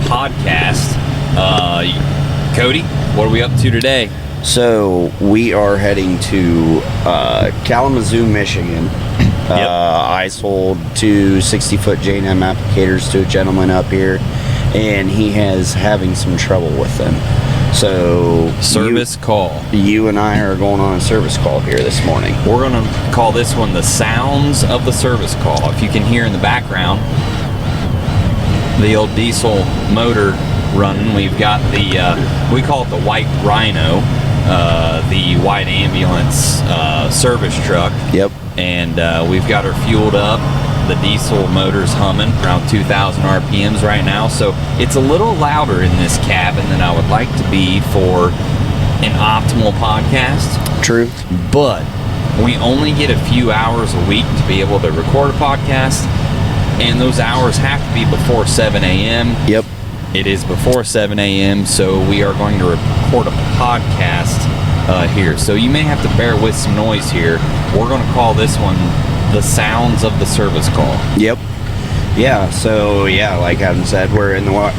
podcast. Cody, what are we up to today? So we are heading to Kalamazoo, Michigan. I sold two 60-foot J&M applicators to a gentleman up here, and he is having some trouble with them. So Service call. You and I are going on a service call here this morning. We're going to call this one the sounds of the service call. If you can hear in the background the old diesel motor running, we've got the, we call it the White Rhino, the white ambulance service truck. Yep. And we've got her fueled up. The diesel motor's humming around 2,000 RPMs right now, so it's a little louder in this cabin than I would like to be for an optimal podcast. True. But we only get a few hours a week to be able to record a podcast, and those hours have to be before 7 a.m. Yep. It is before 7 a.m., so we are going to record a podcast here. So you may have to bear with some noise here. We're going to call this one the sounds of the service call. Yep. Yeah, so yeah, like Adam said, we're in the White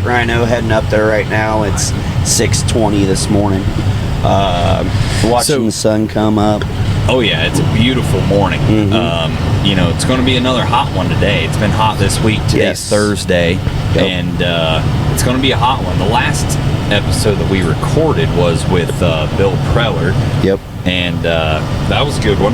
Rhino heading up there right now. It's 6:20 this morning. Watching the sun come up. Oh yeah, it's a beautiful morning. Mm-hmm. You know, it's going to be another hot one today. It's been hot this week. Today's Thursday. Yep. And it's going to be a hot one. The last episode that we recorded was with Bill Preller. Yep. And that was a good one.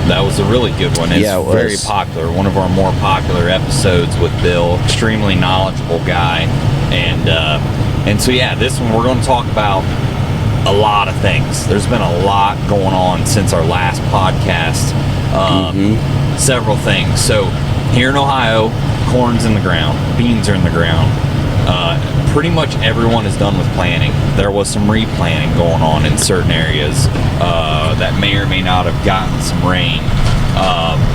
That was a really good one. It's very popular. One of our more popular episodes with Bill. Extremely knowledgeable guy. And so yeah, this one we're going to talk about a lot of things. There's been a lot going on since our last podcast. Several things. So here in Ohio, corn's in the ground, beans are in the ground. Pretty much everyone is done with planting. There was some replanting going on in certain areas that may or may not have gotten some rain.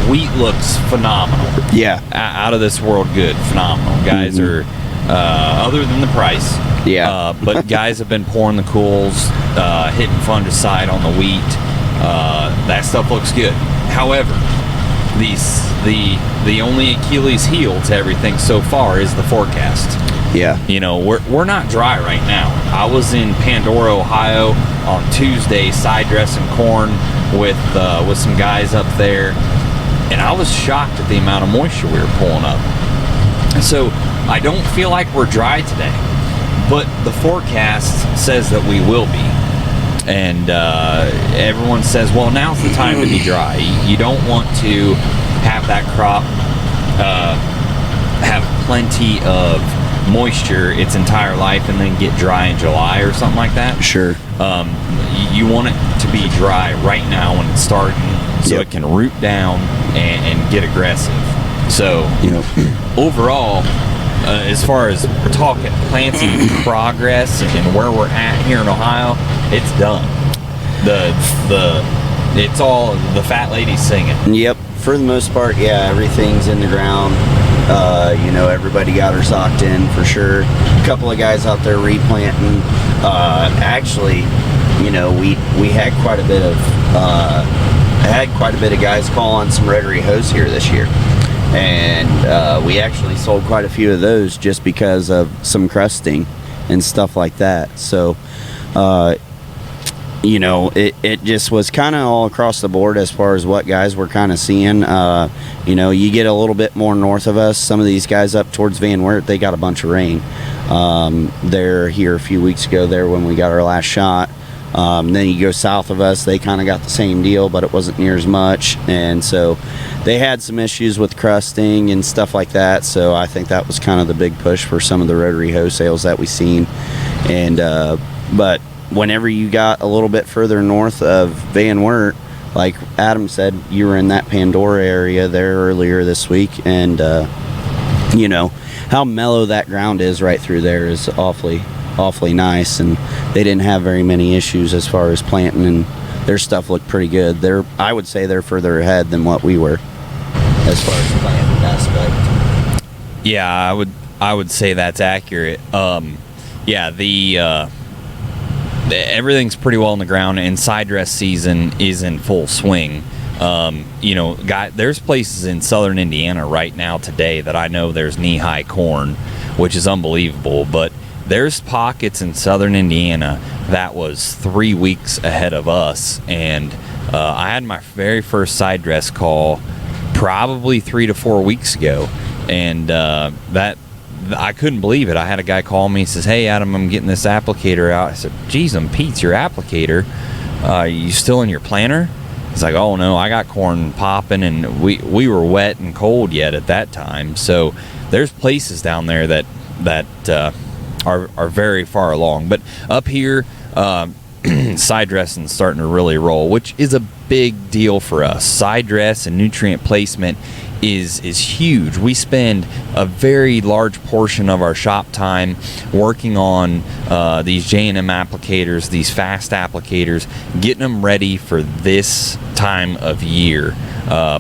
Wheat looks phenomenal. Yeah. Out of this world good. Phenomenal. Guys are, other than the price. Yeah. But guys have been pouring the cools, hitting fungicide on the wheat. That stuff looks good. However, the only Achilles heel to everything so far is the forecast. Yeah. You know, we're not dry right now. I was in Pandora, Ohio on Tuesday side dressing corn with some guys up there, and I was shocked at the amount of moisture we were pulling up. So I don't feel like we're dry today, but the forecast says that we will be. And everyone says, well, now's the time to be dry. You don't want to have that crop have plenty of moisture its entire life and then get dry in July or something like that. Sure. You want it to be dry right now when it's starting, so it can root down and get aggressive. So overall, as far as we're talking planting progress and where we're at here in Ohio, it's done. It's all the fat lady singing. Yep. For the most part, yeah, everything's in the ground. Everybody got her socked in for sure. A couple of guys out there replanting. Actually, we had quite a bit of guys call on some rotary hose here this year, and we actually sold quite a few of those just because of some crusting and stuff like that. So it just was kind of all across the board as far as what guys were kind of seeing. You get a little bit more north of us. Some of these guys up towards Van Wert, they got a bunch of rain. They're here a few weeks ago there when we got our last shot. Then you go south of us, they kind of got the same deal, but it wasn't near as much. And so they had some issues with crusting and stuff like that. So I think that was kind of the big push for some of the rotary hose sales that we seen. And but whenever you got a little bit further north of Van Wert, like Adam said, you were in that Pandora area there earlier this week, and how mellow that ground is right through there is awfully nice, and they didn't have very many issues as far as planting, and their stuff looked pretty good. I would say they're further ahead than what we were as far as the planting aspect. Yeah, I would say that's accurate. Everything's pretty well on the ground, and side dress season is in full swing. There's places in southern Indiana right now today that I know there's knee-high corn which is unbelievable. But there's pockets in southern Indiana that was 3 weeks ahead of us, and I had my very first side dress call probably 3 to 4 weeks ago, and that I couldn't believe it. I had a guy call me. He says, "Hey Adam, I'm getting this applicator out." I said, "Geez, Pete's your applicator. You still in your planter?" He's like, "Oh no, I got corn popping," and we were wet and cold yet at that time. So there's places down there that are very far along. But up here, side dressing is starting to really roll, which is a big deal for us. Side dress and nutrient placement is huge. We spend a very large portion of our shop time working on these J&M applicators, these fast applicators, getting them ready for this time of year.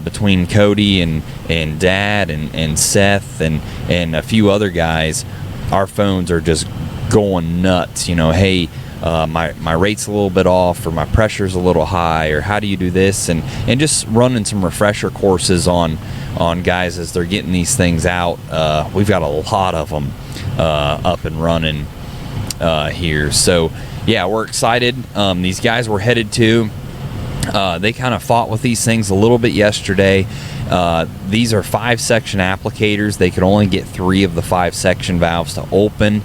Between Cody and Dad and Seth and a few other guys, our phones are just going nuts. Hey, my rate's a little bit off, or my pressure's a little high, or how do you do this, and just running some refresher courses on guys as they're getting these things out. We've got a lot of them up and running here, so yeah, we're excited. These guys we're headed to, they kind of fought with these things a little bit yesterday. These are 5-section applicators. They could only get 3 of the 5-section valves to open.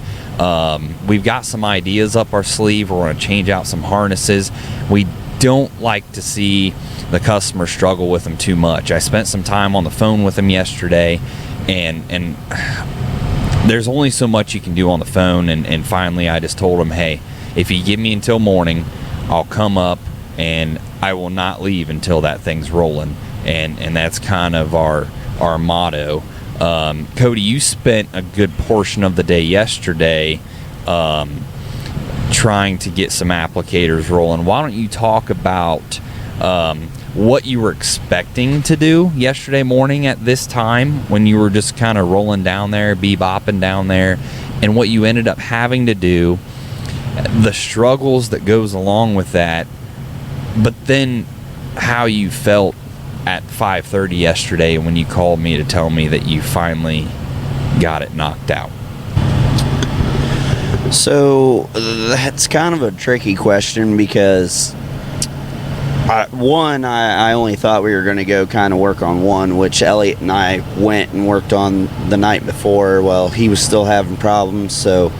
We've got some ideas up our sleeve. We're going to change out some harnesses. We don't like to see the customer struggle with them too much. I spent some time on the phone with them yesterday, and there's only so much you can do on the phone, and finally I just told them, hey, if you give me until morning, I'll come up and I will not leave until that thing's rolling. And that's kind of our motto. Cody, you spent a good portion of the day yesterday trying to get some applicators rolling. Why don't you talk about what you were expecting to do yesterday morning at this time when you were just kind of rolling down there, bebopping down there, and what you ended up having to do, the struggles that goes along with that, but then how you felt at 5:30 yesterday when you called me to tell me that you finally got it knocked out. So that's kind of a tricky question because I only thought we were going to go kind of work on one, which Elliot and I went and worked on the night before. Well, he was still having problems, so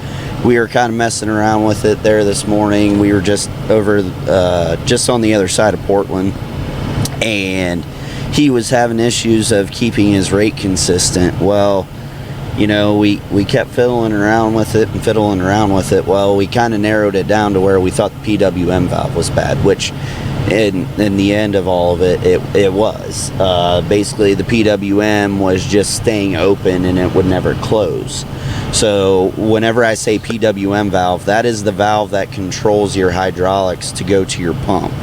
we were kind of messing around with it there this morning. We were just over just on the other side of Portland, and he was having issues of keeping his rate consistent. Well, we kept fiddling around with it. Well, we kind of narrowed it down to where we thought the PWM valve was bad, which in the end of all of it was. Basically, the PWM was just staying open and it would never close. So whenever I say PWM valve, that is the valve that controls your hydraulics to go to your pump.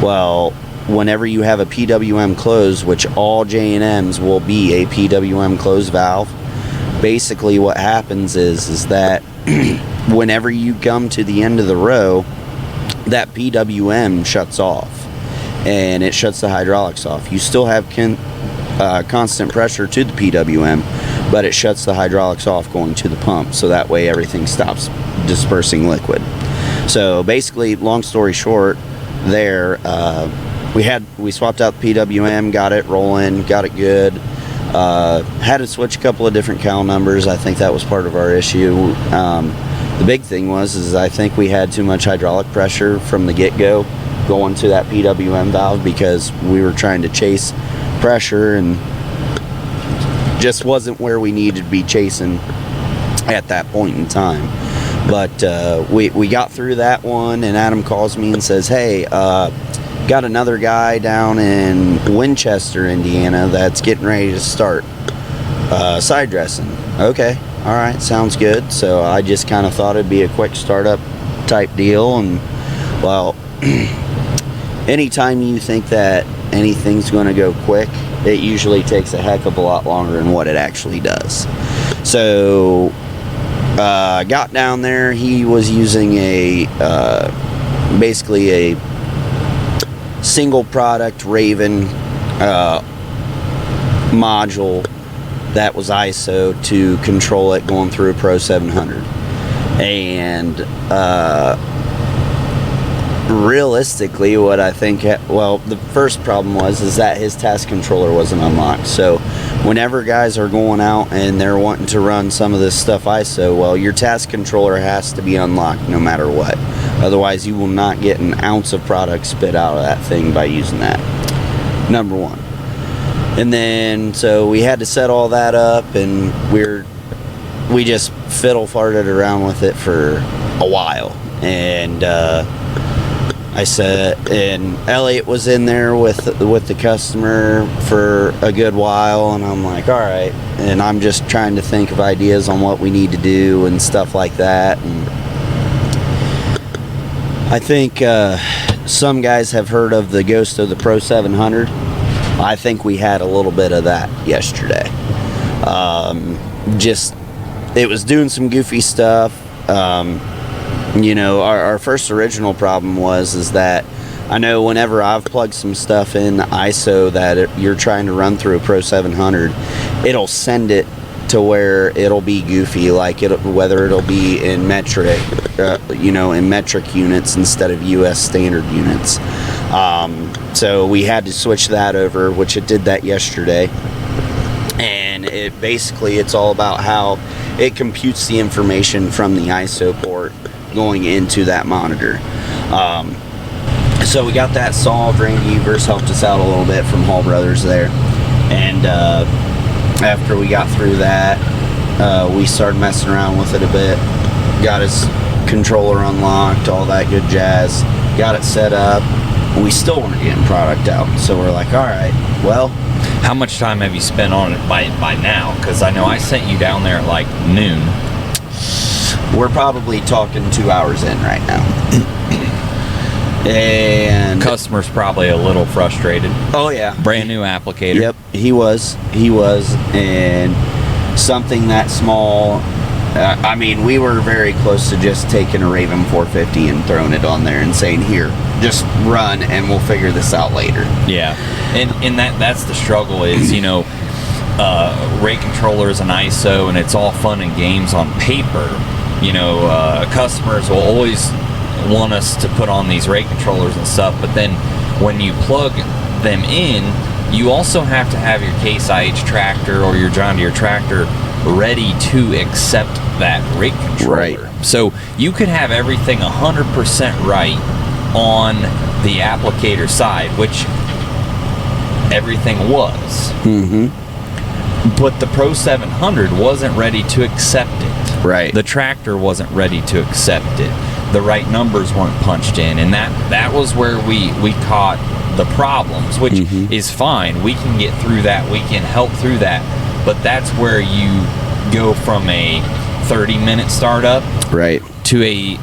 Well, whenever you have a PWM closed, which all J&Ms will be a PWM closed valve, basically what happens is that whenever you come to the end of the row, that PWM shuts off and it shuts the hydraulics off. You still have constant pressure to the PWM, but it shuts the hydraulics off going to the pump, so that way everything stops dispersing liquid. So basically, long story short, there we swapped out the PWM, got it rolling, got it good. Had to switch a couple of different cal numbers. I think that was part of our issue. The big thing was I think we had too much hydraulic pressure from the get-go going to that PWM valve because we were trying to chase pressure and just wasn't where we needed to be chasing at that point in time. But we got through that one, and Adam calls me and says, hey, got another guy down in Winchester, Indiana that's getting ready to start side dressing. Okay, all right, sounds good. So I just kind of thought it'd be a quick startup type deal. And well, anytime you think that anything's going to go quick, it usually takes a heck of a lot longer than what it actually does. So got down there. He was using basically a single product Raven module that was ISO to control it going through a Pro 700. And realistically, what I think, the first problem is that his task controller wasn't unlocked. So whenever guys are going out and they're wanting to run some of this stuff ISO, well, your task controller has to be unlocked no matter what. Otherwise, you will not get an ounce of product spit out of that thing by using that. Number one. And then, so we had to set all that up, and we just fiddle-farted around with it for a while. And I said, and Elliot was in there with the customer for a good while, and I'm like, all right. And I'm just trying to think of ideas on what we need to do and stuff like that. And I think some guys have heard of the ghost of the Pro 700. I think we had a little bit of that yesterday. It was doing some goofy stuff. Our first original problem is that I know whenever I've plugged some stuff in ISO that you're trying to run through a Pro 700, it'll send it to where it'll be goofy, like whether it'll be in metric, in metric units instead of US standard units. So we had to switch that over, which it did that yesterday. And it's all about how it computes the information from the ISO port going into that monitor. So we got that solved. Randy Evers helped us out a little bit from Hall Brothers there. And after we got through that, we started messing around with it a bit. Got his controller unlocked, all that good jazz. Got it set up. We still weren't getting product out. So we're like, all right, well. How much time have you spent on it by now? Because I know I sent you down there at like noon. We're probably talking 2 hours in right now. And customer's probably a little frustrated. Oh yeah. Brand new applicator. Yep, he was. And something that small, we were very close to just taking a Raven 450 and throwing it on there and saying, here, just run and we'll figure this out later. Yeah. And that's the struggle is, rate controllers and ISO, and it's all fun and games on paper. Customers will always want us to put on these rate controllers and stuff, but then when you plug them in, you also have to have your Case IH tractor or your John Deere tractor ready to accept that rate controller. Right. So you could have everything 100% right on the applicator side, which everything was. Mm-hmm. But the Pro 700 wasn't ready to accept it. Right. The tractor wasn't ready to accept it. The right numbers weren't punched in, and that was where we caught the problems, which is fine. We can get through that. We can help through that. But that's where you go from a 30-minute startup right to a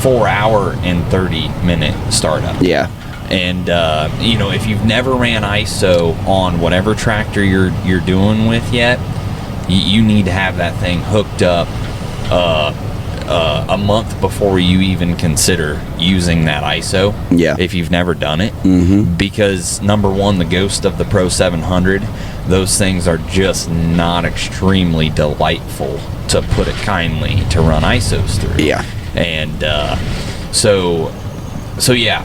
4-hour and 30-minute startup. Yeah. And if you've never ran ISO on whatever tractor you're doing with yet, you need to have that thing hooked up a month before you even consider using that ISO. Yeah. If you've never done it, because number one, the ghost of the Pro 700, those things are just not extremely delightful, to put it kindly, to run ISOs through. Yeah. And so yeah.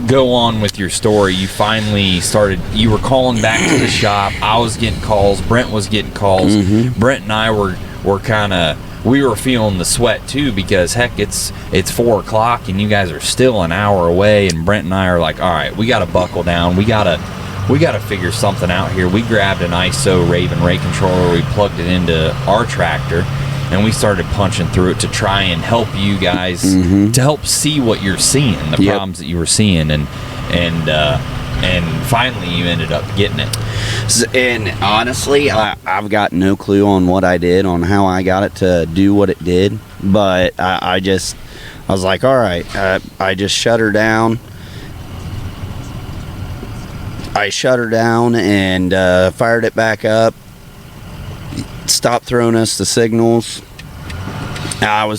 Go on with your story. You finally started, you were calling back to the shop. I was getting calls. Brent was getting calls. Brent and I were we were feeling the sweat too, because heck, it's 4 o'clock and you guys are still an hour away, and Brent and I are like, all right, we got to buckle down. We got to figure something out here. We grabbed an ISO Raven rate controller. We plugged it into our tractor, and we started punching through it to try and help you guys, to help see what you're seeing, the problems that you were seeing, and finally you ended up getting it. And honestly, I've got no clue on what I did, on how I got it to do what it did, but I was like, all right, I just shut her down. I shut her down and fired it back up. Stopped throwing us the signals. I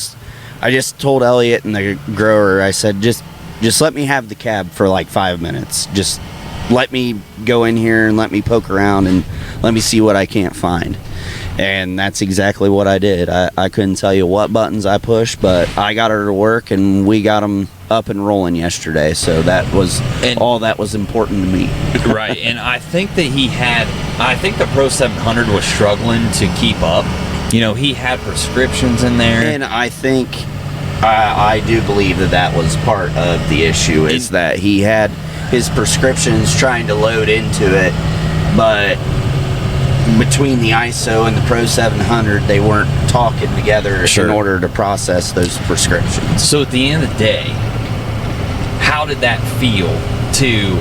just told Elliot and the grower, I said, just let me have the cab for like 5 minutes. Just let me go in here and let me poke around and let me see what I can't find. And that's exactly what I did. I couldn't tell you what buttons I pushed, but I got her to work, and we got them up and rolling yesterday. So that was all that was important to me. Right, and I think that I think the Pro 700 was struggling to keep up. You know, he had prescriptions in there. And I think, I do believe that was part of the issue, is that he had his prescriptions trying to load into it, but between the ISO and the Pro 700, they weren't talking together in order to process those prescriptions. So at the end of the day, how did that feel to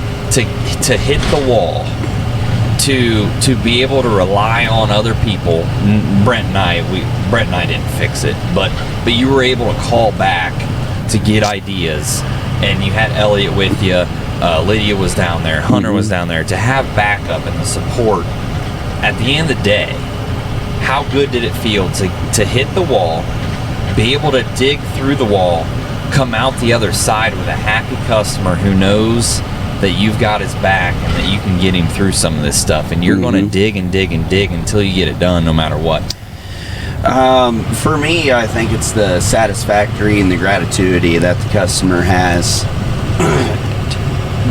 hit the wall, to be able to rely on other people? Brent and I didn't fix it, but you were able to call back to get ideas, and you had Elliot with you. Lydia was down there, Hunter was down there, to have backup and the support. At the end of the day, how good did it feel to hit the wall, be able to dig through the wall, come out the other side with a happy customer who knows that you've got his back and that you can get him through some of this stuff, and you're going to dig and dig and dig until you get it done, no matter what? For me, I think it's the satisfactory and the gratitude that the customer has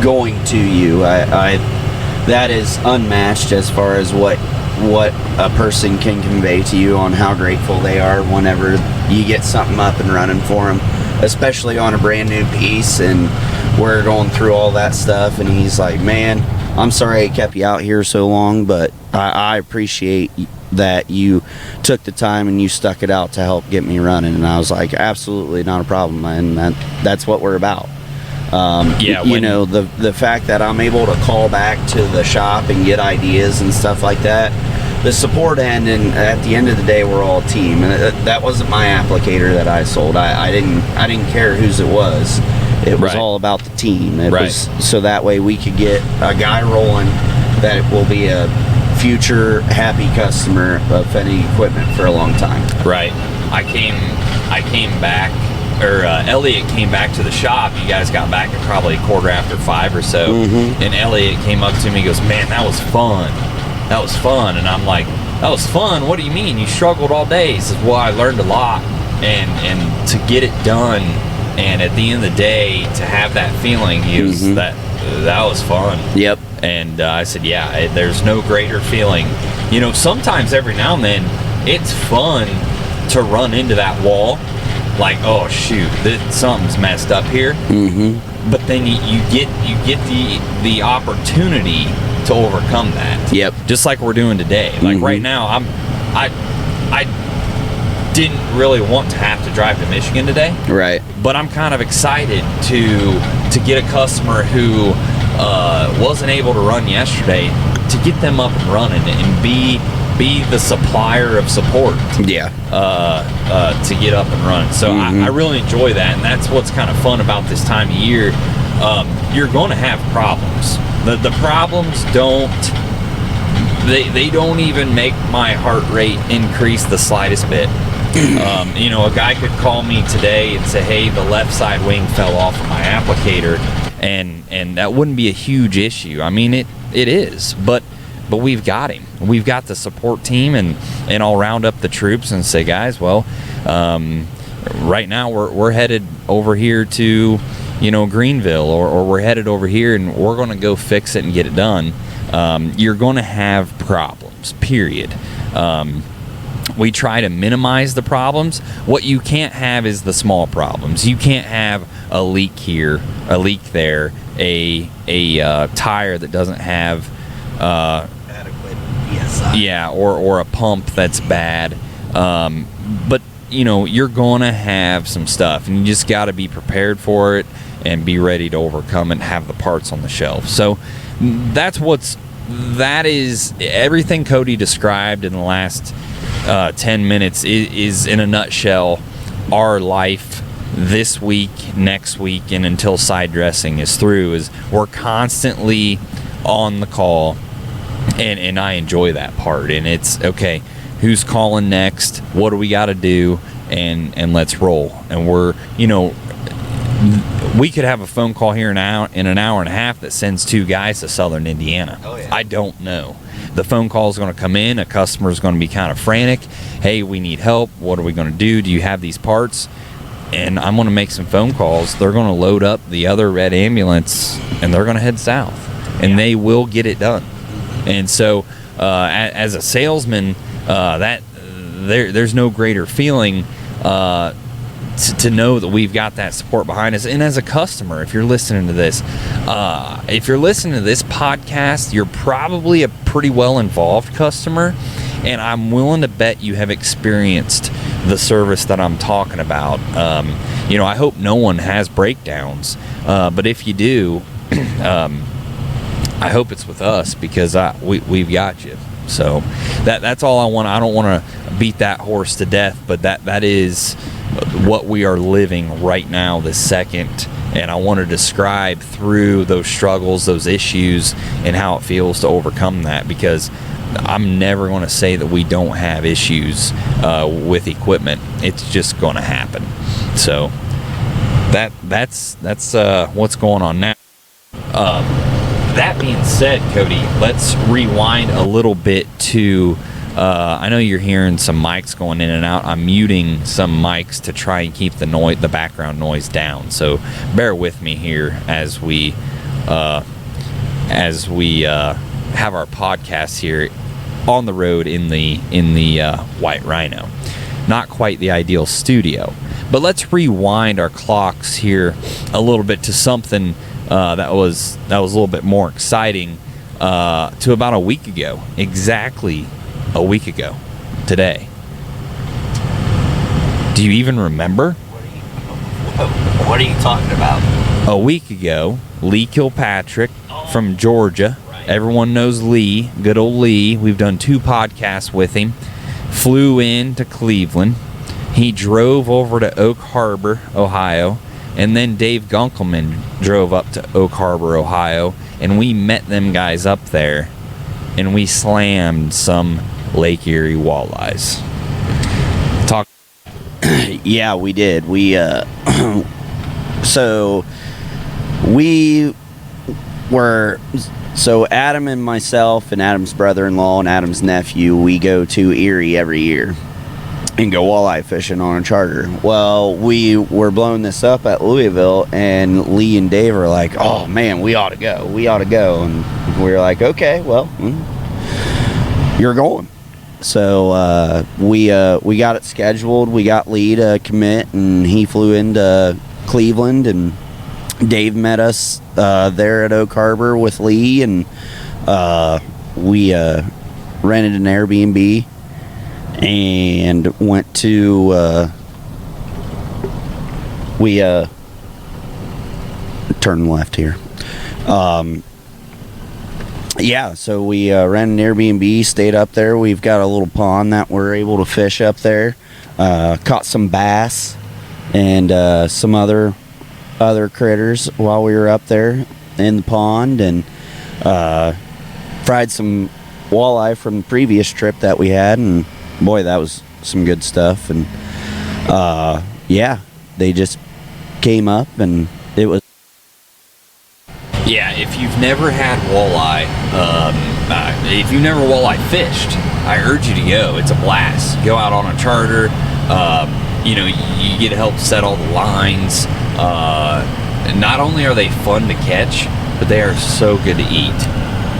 going to you. That is unmatched as far as what a person can convey to you on how grateful they are whenever you get something up and running for them, especially on a brand new piece, and we're going through all that stuff, and he's like, man, I'm sorry I kept you out here so long, but I appreciate that you took the time and you stuck it out to help get me running. And I was like, absolutely not a problem, and that's what we're about. The fact that I'm able to call back to the shop and get ideas and stuff like that, the support end, and at the end of the day, we're all a team. And that wasn't my applicator that I sold. I didn't care whose it was. It was all about the team. It was so that way we could get a guy rolling that will be a future happy customer of Fenny equipment for a long time. Right. I came back. Elliot came back to the shop. You guys got back at probably 5:15 or so, and Elliot came up to me and goes, man, that was fun. That was fun. And I'm like, that was fun? What do you mean? You struggled all day. He says, well, I learned a lot, and to get it done, and at the end of the day, to have that feeling, that was fun. Yep. And I said, yeah, there's no greater feeling. You know, sometimes every now and then, it's fun to run into that wall. Like, oh shoot, something's messed up here. But then you get the opportunity to overcome that. Yep. Just like we're doing today. Like right now, I didn't really want to have to drive to Michigan today. Right. But I'm kind of excited to get a customer who wasn't able to run yesterday, to get them up and running and be the supplier of support. Yeah. To get up and running. So I really enjoy that, and that's what's kind of fun about this time of year. You're going to have problems. The problems they don't even make my heart rate increase the slightest bit. A guy could call me today and say, hey, the left side wing fell off of my applicator, and that wouldn't be a huge issue. I mean, it is, but we've got him. We've got the support team, and I'll round up the troops and say, guys, well, right now we're headed over here to, Greenville, or we're headed over here, and we're going to go fix it and get it done. You're going to have problems, period. We try to minimize the problems. What you can't have is the small problems. You can't have a leak here, a leak there, a tire that doesn't have adequate PSI. Yeah, or a pump that's bad. But you're going to have some stuff, and you just got to be prepared for it and be ready to overcome it and have the parts on the shelf. So that is everything Cody described in the last 10 minutes is in a nutshell our life this week, next week, and until side dressing is through. Is we're constantly on the call, and I enjoy that part. And it's okay, who's calling next, what do we got to do, and let's roll. And we're we could have a phone call here in an hour and a half that sends 2 guys to Southern Indiana. Oh, yeah. I don't know. The phone call is going to come in. A customer is going to be kind of frantic. Hey, we need help. What are we going to do? Do you have these parts? And I'm going to make some phone calls. They're going to load up the other red ambulance, and they're going to head south. And they will get it done. And so, as a salesman, there's no greater feeling to know that we've got that support behind us. And as a customer, if you're listening to this podcast, you're probably a pretty well involved customer, and I'm willing to bet you have experienced the service that I'm talking about. I hope no one has breakdowns, but if you do, I hope it's with us, because we've got you. So that's all I want. I don't want to beat that horse to death, but that is what we are living right now, this second. And I want to describe through those struggles, those issues, and how it feels to overcome that, because I'm never going to say that we don't have issues with equipment. It's just going to happen. So that's what's going on now. That being said, Cody, let's rewind a little bit to I know you're hearing some mics going in and out. I'm muting some mics to try and keep the background noise down. So bear with me here as we have our podcast here on the road in the White Rhino. Not quite the ideal studio, but let's rewind our clocks here a little bit to something that was a little bit more exciting, to about a week ago. Exactly a week ago today. Do you even remember? What are you talking about? A week ago, Lee Kilpatrick from Georgia. Right. Everyone knows Lee, good old Lee. We've done 2 podcasts with him. Flew in to Cleveland. He drove over to Oak Harbor, Ohio. And then Dave Gunkelman drove up to Oak Harbor, Ohio. And we met them guys up there. And we slammed some Lake Erie walleyes. Talk. Yeah, we did. We so Adam and myself and Adam's brother-in-law and Adam's nephew, we go to Erie every year and go walleye fishing on a charter. Well, we were blowing this up at Louisville, and Lee and Dave are like, "Oh man, we ought to go. And we were like, "Okay, well, you're going." So we got it scheduled. We got Lee to commit, and he flew into Cleveland, and Dave met us there at Oak Harbor with Lee, and we rented an Airbnb and went to turn left here. Yeah, so we rented an Airbnb, stayed up there. We've got a little pond that we're able to fish up there. Caught some bass and some other critters while we were up there in the pond, and fried some walleye from the previous trip that we had, and boy, that was some good stuff. And yeah, they just came up, and it was. Yeah, if you've never had walleye, if you've never walleye fished, I urge you to go. It's a blast. Go out on a charter. You get to help set all the lines. Not only are they fun to catch, but they are so good to eat.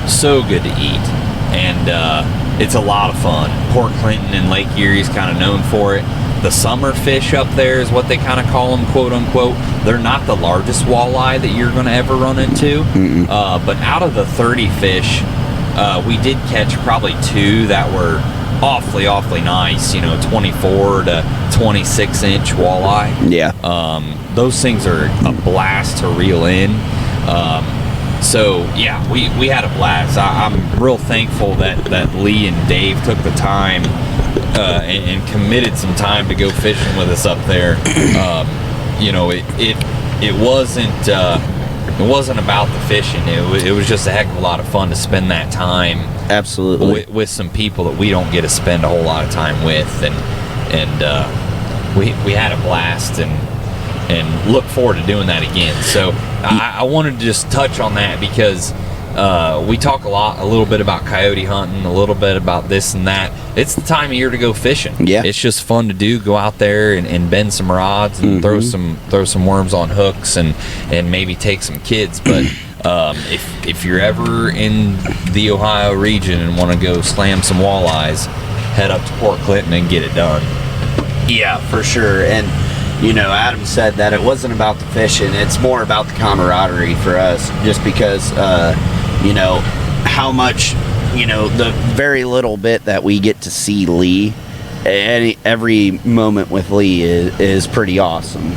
So good to eat. And it's a lot of fun. Port Clinton and Lake Erie is kind of known for it. The summer fish up there is what they kind of call them, quote unquote. They're not the largest walleye that you're going to ever run into. But out of the 30 fish, we did catch probably 2 that were awfully nice, 24 to 26 inch walleye. Yeah. Those things are a blast to reel in. So yeah, we had a blast. I'm real thankful that Lee and Dave took the time and committed some time to go fishing with us up there. It wasn't about the fishing. It was just a heck of a lot of fun to spend that time. Absolutely. With some people that we don't get to spend a whole lot of time with, and we had a blast. And and look forward to doing that again. So I wanted to just touch on that because we talk a little bit about coyote hunting, a little bit about this and that. It's the time of year to go fishing. Yeah, it's just fun to do. Go out there and bend some rods and throw some worms on hooks and maybe take some kids. But if you're ever in the Ohio region and want to go slam some walleyes, head up to Port Clinton and get it done. Yeah, for sure. And Adam said that it wasn't about the fishing, it's more about the camaraderie for us, just because how much the very little bit that we get to see Lee, every moment with Lee is pretty awesome.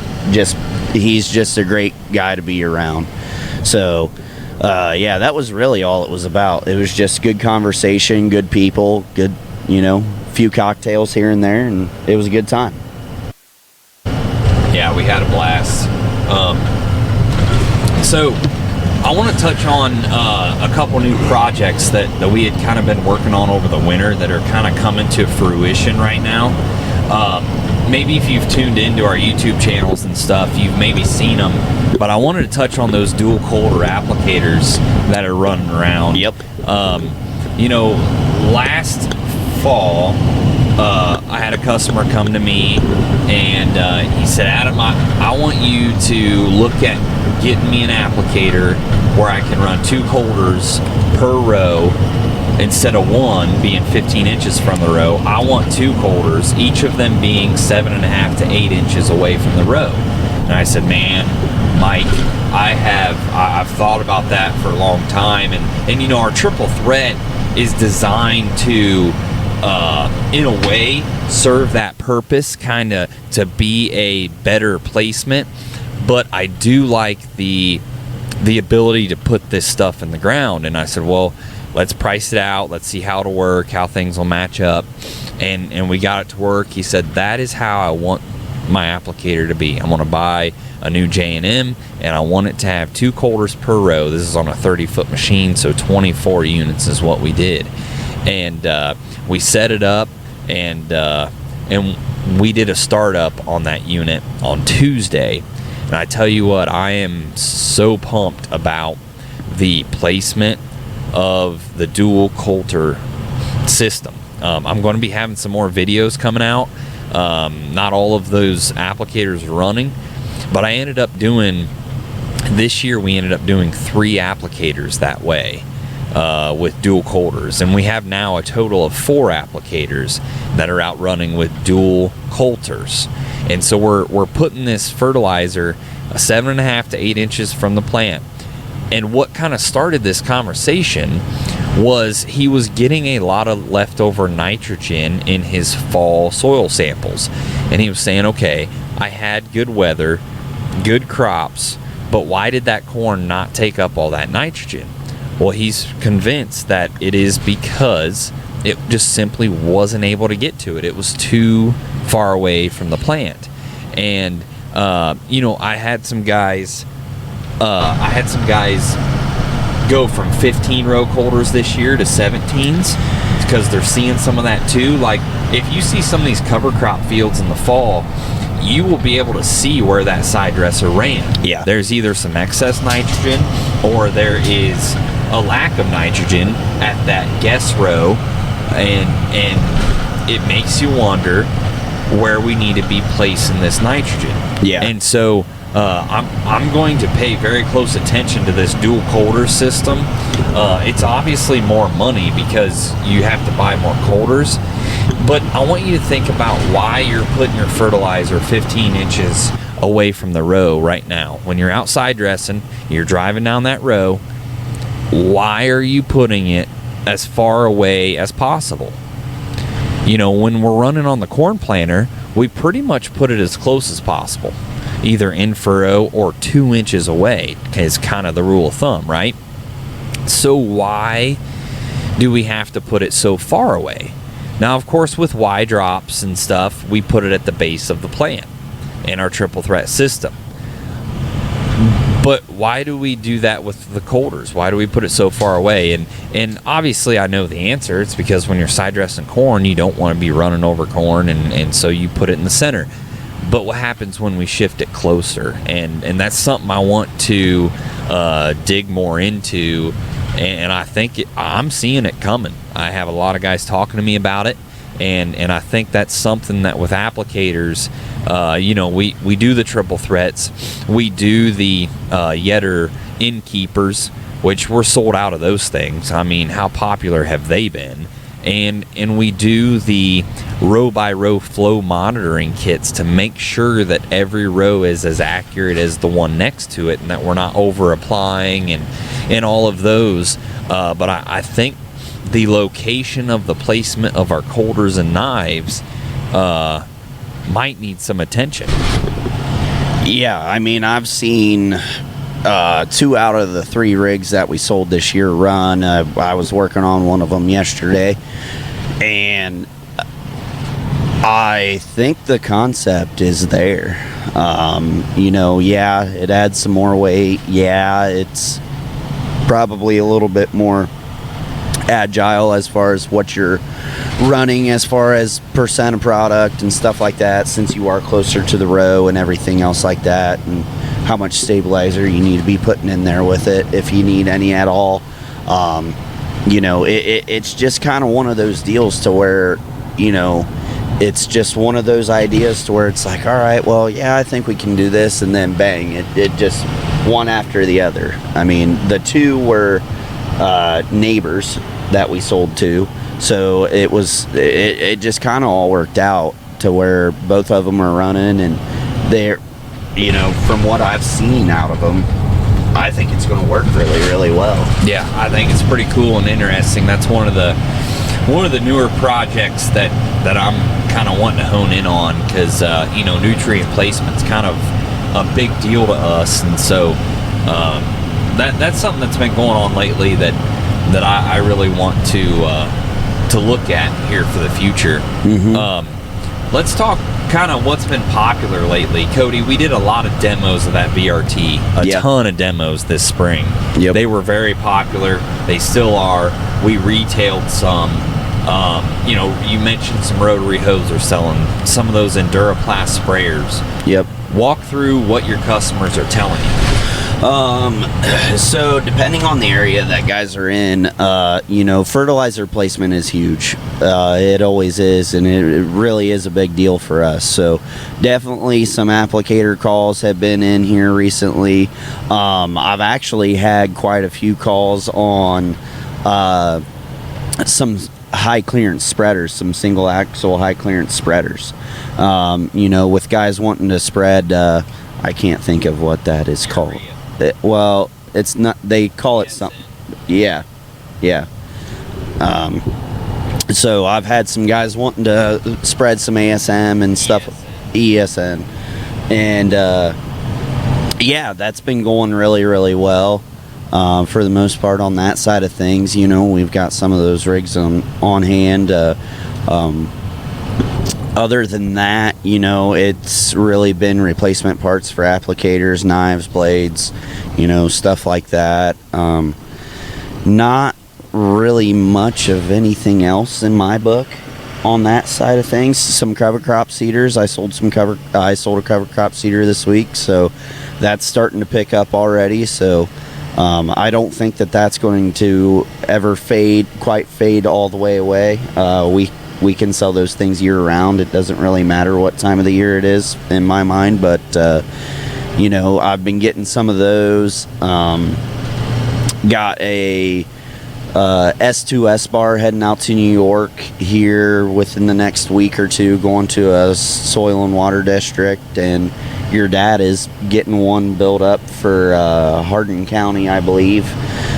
He's just a great guy to be around. So that was really all it was about. It was just good conversation, good people, good few cocktails here and there, and it was a good time. Yeah, we had a blast. So I want to touch on a couple new projects that we had kind of been working on over the winter that are kind of coming to fruition right now. Maybe if you've tuned into our YouTube channels and stuff, you've maybe seen them, but I wanted to touch on those dual coulter applicators that are running around. Yep. Last fall, I had a customer come to me and he said, Adam, I want you to look at getting me an applicator where I can run 2 coulters per row instead of one being 15 inches from the row. I want 2 coulters, each of them being 7.5 to 8 inches away from the row. And I said, man, Mike, I've thought about that for a long time, and our triple threat is designed to in a way serve that purpose, kind of to be a better placement. But I do like the ability to put this stuff in the ground. And I said, well, let's price it out, let's see how it'll work, how things will match up. And we got it to work. He said, that is how I want my applicator to be. I'm going to buy a new J&M, and I want it to have 2 coulters per row. This is on a 30-foot machine, so 24 units is what we did. And we set it up, and we did a startup on that unit on Tuesday. And I tell you what, I am so pumped about the placement of the dual coulter system. I'm going to be having some more videos coming out. Not all of those applicators running, but I ended up doing, this year we ended up doing 3 applicators that way. With dual coulters, and we have now a total of 4 applicators that are out running with dual coulters. And so we're putting this fertilizer 7.5 to 8 inches from the plant. And what kind of started this conversation was he was getting a lot of leftover nitrogen in his fall soil samples, and he was saying, okay, I had good weather, good crops, but why did that corn not take up all that nitrogen? Well, he's convinced that it is because it just simply wasn't able to get to it. It was too far away from the plant. And I had some guys go from 15 row coulters this year to 17s because they're seeing some of that too. Like, if you see some of these cover crop fields in the fall, you will be able to see where that side dresser ran. Yeah. There's either some excess nitrogen or there is a lack of nitrogen at that guess row, and it makes you wonder where we need to be placing this nitrogen. Yeah. And so I'm going to pay very close attention to this dual coulter system. It's obviously more money because you have to buy more coulters, but I want you to think about why you're putting your fertilizer 15 inches away from the row right now. When you're outside dressing, you're driving down that row, why are you putting it as far away as possible? When we're running on the corn planter, we pretty much put it as close as possible, either in furrow or 2 inches away is kind of the rule of thumb, right? So why do we have to put it so far away? Now, of course, with Y drops and stuff, we put it at the base of the plant in our triple threat system. But why do we do that with the coulters? Why do we put it so far away? And obviously I know the answer. It's because when you're side dressing corn, you don't want to be running over corn, and so you put it in the center. But what happens when we shift it closer? And that's something I want to dig more into. And I think I'm seeing it coming. I have a lot of guys talking to me about it. And I think that's something that with applicators, we do the triple threats. We do the Yetter innkeepers, which we're sold out of those things. I mean, how popular have they been? And we do the row by row flow monitoring kits to make sure that every row is as accurate as the one next to it, and that we're not over applying and all of those. But I think the location of the placement of our colders and knives might need some attention. Yeah, I mean, I've seen 2 out of the 3 rigs that we sold this year run. I was working on one of them yesterday, and I think the concept is there. Yeah, it adds some more weight. Yeah, it's probably a little bit more agile as far as what you're running as far as percent of product and stuff like that, since you are closer to the row and everything else like that, and how much stabilizer you need to be putting in there with it, if you need any at all. It's just kind of one of those deals to where, it's just one of those ideas to where it's like, all right, well, yeah, I think we can do this, and then bang, it just one after the other. I mean, the 2 were neighbors that we sold to, so it just kind of all worked out to where both of them are running, and they're, from what I've seen out of them, I think it's going to work really, really well. Yeah, I think it's pretty cool and interesting. That's one of the newer projects that I'm kind of wanting to hone in on, because nutrient placement's kind of a big deal to us, and so that's something that's been going on lately that I really want to look at here for the future. Mm-hmm. Let's talk kind of what's been popular lately. Cody, we did a lot of demos of that VRT, a ton of demos this spring. Yep. They were very popular. They still are. We retailed some. You mentioned some rotary hose are selling, some of those Enduraplast sprayers. Yep. Walk through what your customers are telling you. So depending on the area that guys are in, fertilizer placement is huge. It always is, and it really is a big deal for us. So definitely some applicator calls have been in here recently. I've actually had quite a few calls on some high clearance spreaders, some single axle high clearance spreaders. With guys wanting to spread, I can't think of what that is called. It's not, they call it something. Yeah. So I've had some guys wanting to spread some ASM and stuff, ESN, and that's been going really, really well for the most part on that side of things. We've got some of those rigs on hand. Other than that, it's really been replacement parts for applicators, knives, blades, stuff like that. Not really much of anything else in my book on that side of things. Some cover crop seeders. I sold a cover crop seeder this week, so that's starting to pick up already. So I don't think that that's going to ever quite fade all the way away. We can sell those things year round. It doesn't really matter what time of the year it is in my mind, but I've been getting some of those. Got a S2S bar heading out to New York here within the next week or two, going to a soil and water district, and your dad is getting one built up for Hardin County, I believe.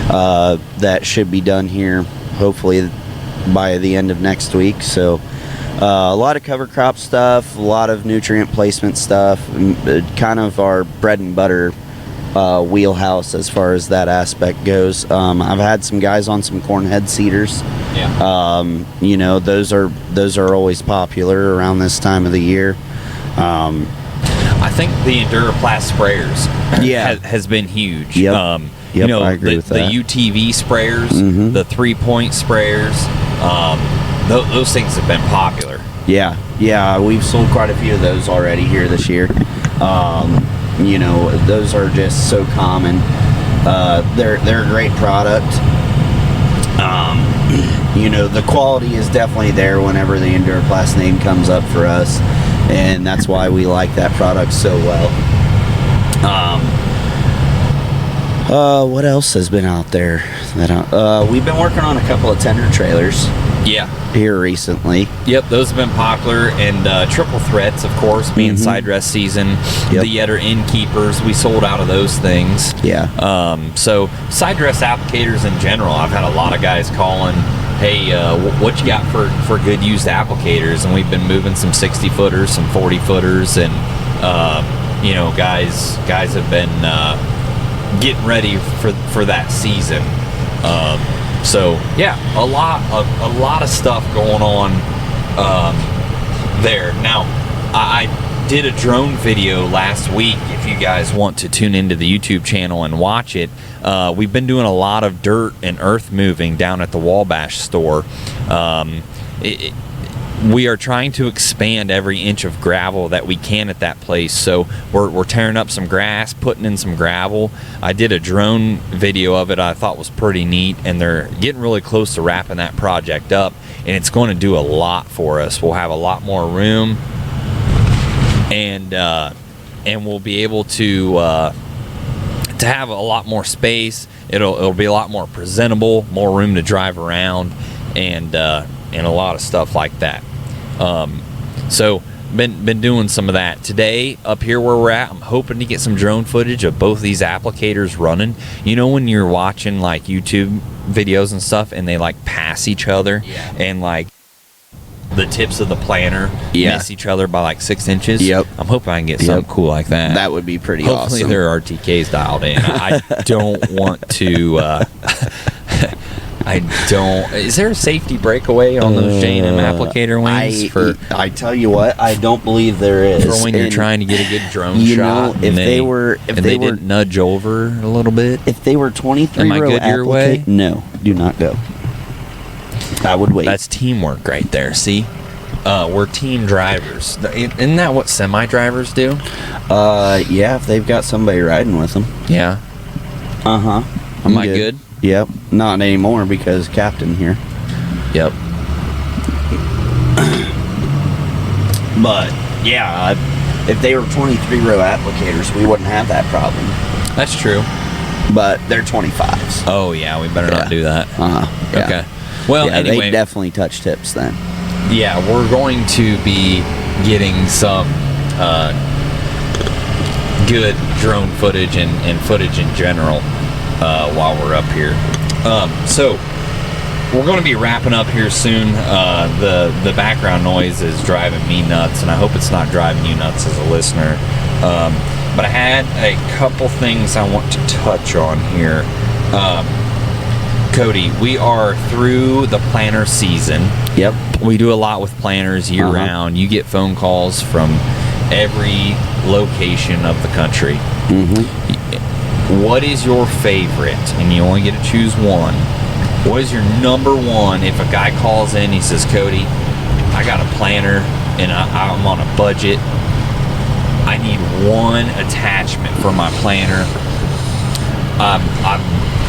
That should be done here hopefully by the end of next week. So a lot of cover crop stuff, a lot of nutrient placement stuff, kind of our bread and butter wheelhouse as far as that aspect goes. I've had some guys on some corn head seeders. Those are always popular around this time of the year. I think the Enduraplast sprayers has been huge. Yep. I agree with that. The UTV sprayers, mm-hmm. the 3-point sprayers, those things have been popular. Yeah, we've sold quite a few of those already here this year. Those are just so common. They're a great product. The quality is definitely there whenever the Enduraplast name comes up for us, and that's why we like that product so well. What else has been out there? We've been working on a couple of tender trailers. Yeah. Here recently. Yep, those have been popular, and triple threats, of course, being side dress season. Yep. The Yetter innkeepers, we sold out of those things. Yeah. So side dress applicators in general, I've had a lot of guys calling, hey, what you got for good used applicators? And we've been moving some 60 footers, some 40 footers, and guys have been getting ready for that season. So yeah, a lot of stuff going on there. Now, I did a drone video last week. If you guys want to tune into the YouTube channel and watch it, we've been doing a lot of dirt and earth moving down at the Wabash store. We are trying to expand every inch of gravel that we can at that place. So we're tearing up some grass, putting in some gravel. I did a drone video of it I thought was pretty neat, and they're getting really close to wrapping that project up, and it's going to do a lot for us. We'll have a lot more room, and we'll be able to have a lot more space. It'll be a lot more presentable, more room to drive around, and a lot of stuff like that. So been doing some of that today up here where we're at. I'm hoping to get some drone footage of both these applicators running. When you're watching like YouTube videos and stuff, and they like pass each other, and like the tips of the planter miss each other by like 6 inches. Yep. I'm hoping I can get something cool like that. That would be pretty Hopefully awesome. there are RTKs dialed in. I don't want to is there a safety breakaway on those J&M applicator wings? I tell you what, I don't believe there is. For when you're trying to get a good drone shot, if they didn't nudge over a little bit. If they were 23 Am I row good your way? No, do not go. I would wait. That's teamwork right there. See, we're team drivers. Isn't that what semi drivers do? Yeah, if they've got somebody riding with them. Yeah. Am I good? Yep. Not anymore because Captain here. Yep. But yeah, if they were 23 row applicators, we wouldn't have that problem. That's true. But they're 25s. Oh yeah, we better not do that. Yeah. Okay. Well, anyway, they definitely touch tips then. Yeah, we're going to be getting some good drone footage and footage in general while we're up here. So we're going to be wrapping up here soon. The background noise is driving me nuts, and I hope it's not driving you nuts as a listener. But I had a couple things I want to touch on here. Cody, we are through the planter season. Yep. We do a lot with planters year round. You get phone calls from every location of the country. What is your favorite? And you only get to choose one. What is your number one if a guy calls in, he says, Cody, I got a planter and I'm on a budget. I need one attachment for my planter.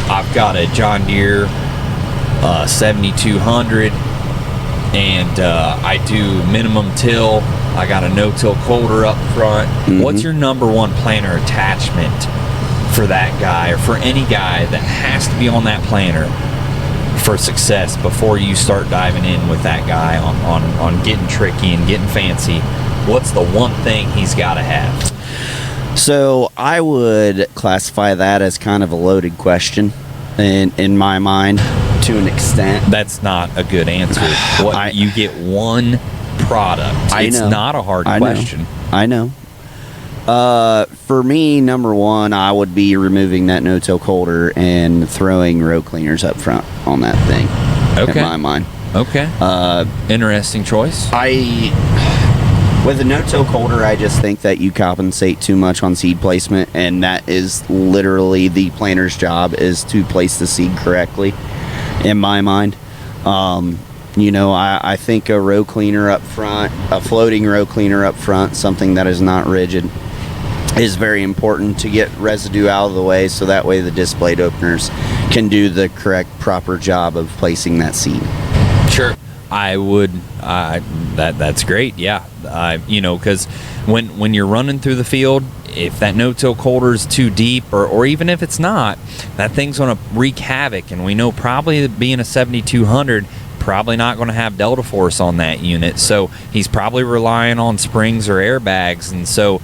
I've got a John Deere 7200, and I do minimum till. I got a no-till coulter up front. What's your number one planter attachment for that guy, or for any guy that has to be on that planter for success before you start diving in with that guy on getting tricky and getting fancy? What's the one thing he's got to have? So I would classify that as kind of a loaded question in my mind to an extent. That's not a good answer. You get one product. It's not a hard question. I know. For me, number one, I would be removing that no-till coulter and throwing row cleaners up front on that thing. Okay. In my mind. Okay. Interesting choice. With a no-till coulter, I just think that you compensate too much on seed placement, and that is literally the planter's job, is to place the seed correctly, in my mind. I think a row cleaner up front, a floating row cleaner up front, something that is not rigid, is very important to get residue out of the way, so that way the disc blade openers can do the correct, proper job of placing that seed. Sure. I would, that's great, yeah. Because when you're running through the field, if that no-till coulter is too deep, or even if it's not, that thing's going to wreak havoc. And we know probably being a 7200, probably not going to have delta force on that unit. So he's probably relying on springs or airbags. And so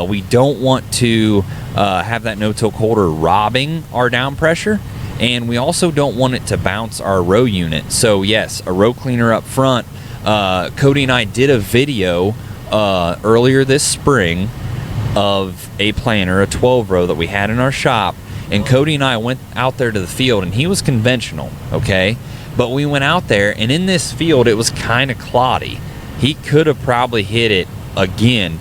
we don't want to have that no-till coulter robbing our down pressure. And we also don't want it to bounce our row unit. So yes, a row cleaner up front. Cody and I did a video earlier this spring of a planter, a 12 row that we had in our shop. And Cody and I went out there to the field, and he was conventional, okay? But we went out there, and in this field, it was kind of cloddy. He could have probably hit it again,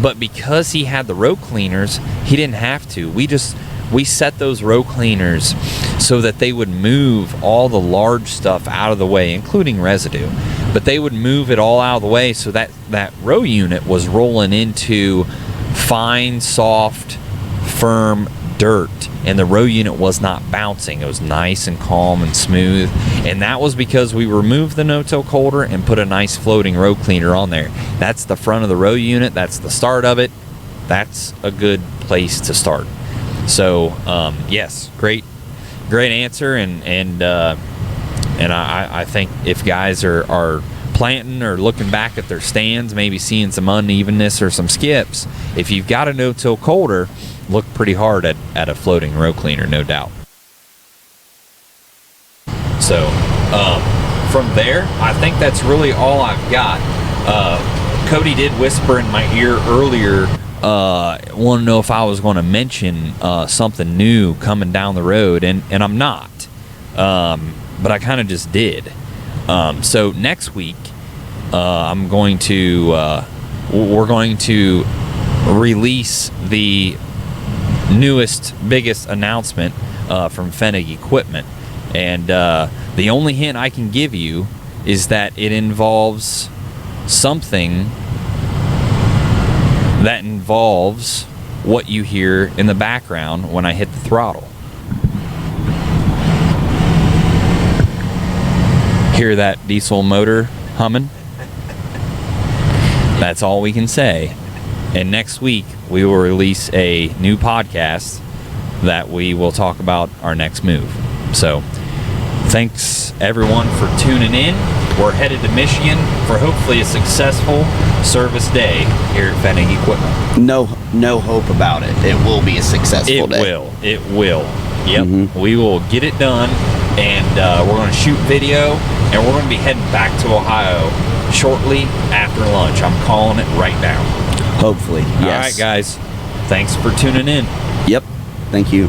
but because he had the row cleaners, he didn't have to. We set those row cleaners so that they would move all the large stuff out of the way, including residue. But they would move it all out of the way so that that row unit was rolling into fine, soft, firm dirt, and the row unit was not bouncing. It was nice and calm and smooth, and that was because we removed the no-till coulter and put a nice floating row cleaner on there. That's the front of the row unit. That's the start of it. That's a good place to start. So yes, great answer, and I think if guys are planting or looking back at their stands, maybe seeing some unevenness or some skips, if you've got a no-till coulter, look pretty hard at a floating row cleaner, no doubt. So from there, I think that's really all I've got. Cody did whisper in my ear earlier, want to know if I was going to mention something new coming down the road, and I'm not, but I kind of just did. So next week, we're going to release the newest, biggest announcement from Fennig Equipment, and the only hint I can give you is that it involves something that involves what you hear in the background when I hit the throttle. Hear that diesel motor humming? That's all we can say. And next week, we will release a new podcast that we will talk about our next move. So, thanks everyone for tuning in. We're headed to Michigan for hopefully a successful service day here at Fennig Equipment. No hope about it. It will be a successful day. It will. Yep. Mm-hmm. We will get it done, and we're going to shoot video, and we're going to be heading back to Ohio shortly after lunch. I'm calling it right now. Hopefully, yes. All right, guys. Thanks for tuning in. Yep. Thank you.